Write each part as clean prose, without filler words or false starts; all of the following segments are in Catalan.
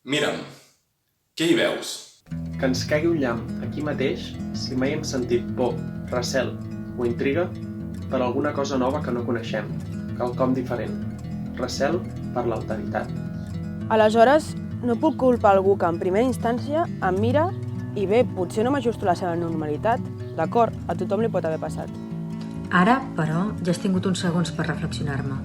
Mira'm, què hi veus? Que ens caigui un llamp aquí mateix si mai hem sentit por, recel o intriga per alguna cosa nova que no coneixem, quelcom diferent. Recel per l'alteritat. Aleshores, no puc culpar algú que en primera instància em mira i bé, potser no m'ajusto a la seva normalitat. D'acord, a tothom li pot haver passat. Ara, però, ja has tingut uns segons per reflexionar-me.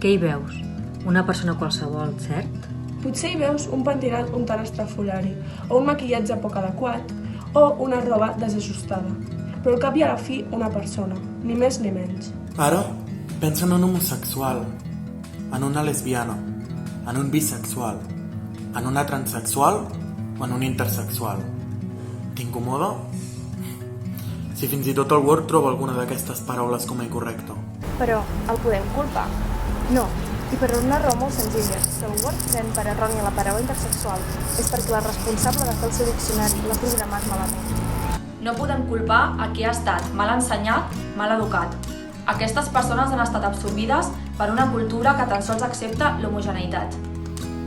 Què hi veus? Una persona qualsevol, cert? Potser hi veus un pentinat un tant estrafolari, o un maquillatge poc adequat, o una roba desajustada. Però al cap i a la fi, una persona, ni més ni menys. Ara, pensa en un homosexual, en una lesbiana, en un bisexual, en una transexual o en un intersexual. T'incomoda? Si fins i tot el Word troba alguna d'aquestes paraules com a incorrecta. Però el podem culpar? No, i per una raó molt senzilla. Si el Word pren per errònia la paraula intersexual és perquè la responsable de fer el seu diccionari l'ha programat malament. No podem culpar a qui ha estat mal ensenyat, mal educat. Aquestes persones han estat absorbides per una cultura que tan sols accepta l'homogeneïtat.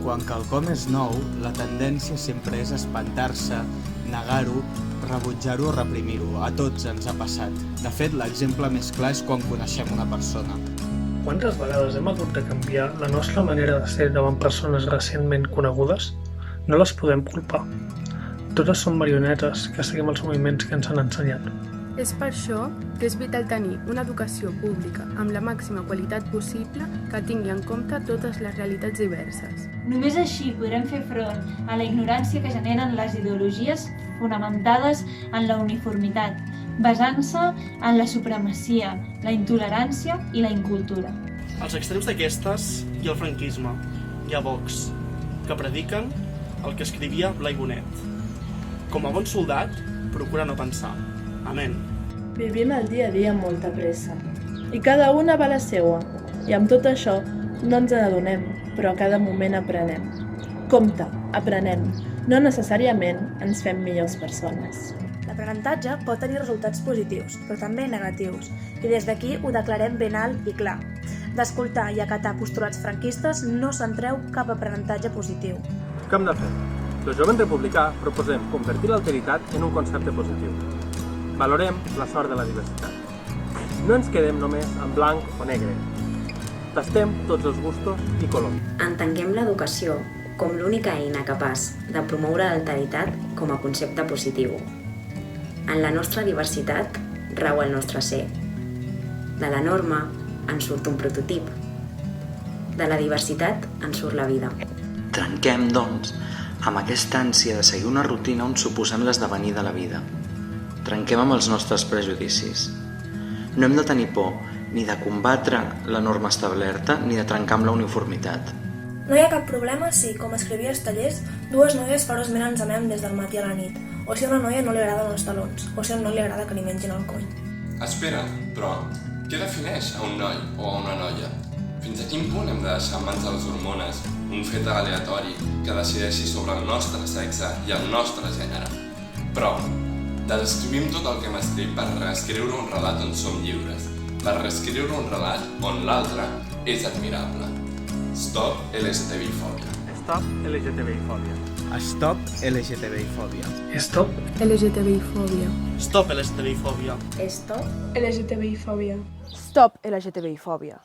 Quan quelcom és nou, la tendència sempre és espantar-se, negar-ho, rebutjar-ho o reprimir-ho. A tots ens ha passat. De fet, l'exemple més clar és quan coneixem una persona. Quantes vegades hem hagut de canviar la nostra manera de ser davant persones recentment conegudes? No les podem culpar. Totes són marionetes que seguim els moviments que ens han ensenyat. És per això que és vital tenir una educació pública amb la màxima qualitat possible que tingui en compte totes les realitats diverses. Només així podrem fer front a la ignorància que generen les ideologies fonamentades en la uniformitat, basant-se en la supremacia, la intolerància i la incultura. Als extrems d'aquestes hi ha el franquisme, hi ha Vox, que prediquen el que escrivia Blai Bonet. Com a bon soldat, procura no pensar. Amén. Vivim el dia a dia amb molta pressa. I cada una va a la seua. I amb tot això no ens n'adonem, però a cada moment aprenem. Compte, aprenem. No necessàriament ens fem millors persones. L'aprenentatge pot tenir resultats positius, però també negatius. I des d'aquí ho declarem ben alt i clar. D'escoltar i acatar postulats franquistes no se'n treu cap aprenentatge positiu. Què hem de fer? Els Jovent Republicà proposem convertir l'alteritat en un concepte positiu. Valorem la sort de la diversitat. No ens quedem només en blanc o negre. Tastem tots els gustos i colors. Entenguem l'educació com l'única eina capaç de promoure l'alteritat com a concepte positiu. En la nostra diversitat rau el nostre ser. De la norma en surt un prototip. De la diversitat en surt la vida. Trenquem, doncs, amb aquesta ànsia de seguir una rutina on suposem l'esdevenir de la vida. Trenquem amb els nostres prejudicis. No hem de tenir por ni de combatre la norma establerta ni de trencar amb la uniformitat. No hi ha cap problema si, com escrivia Estallés, dues noies ferozment ens amem des del matí a la nit, o si a una noia no li agraden els talons, o si a un noi li agrada que li mengin el cony. Espera, però què defineix a un noi o a una noia? Fins a quin punt hem de deixar en mans de les hormones un fet aleatori que decideixi sobre el nostre sexe i el nostre gènere? Però desescrivim tot el que hem escrit per reescriure un relat on som lliures, per reescriure un relat on l'altre és admirable. Stop LGTBI-fòbia. Stop LGTBI-fòbia. Stop LGTBI-fòbia. Stop LGTBI-fòbia. Stop LGTBI-fòbia. Stop LGTBI-fòbia. Stop LGTBI-fòbia.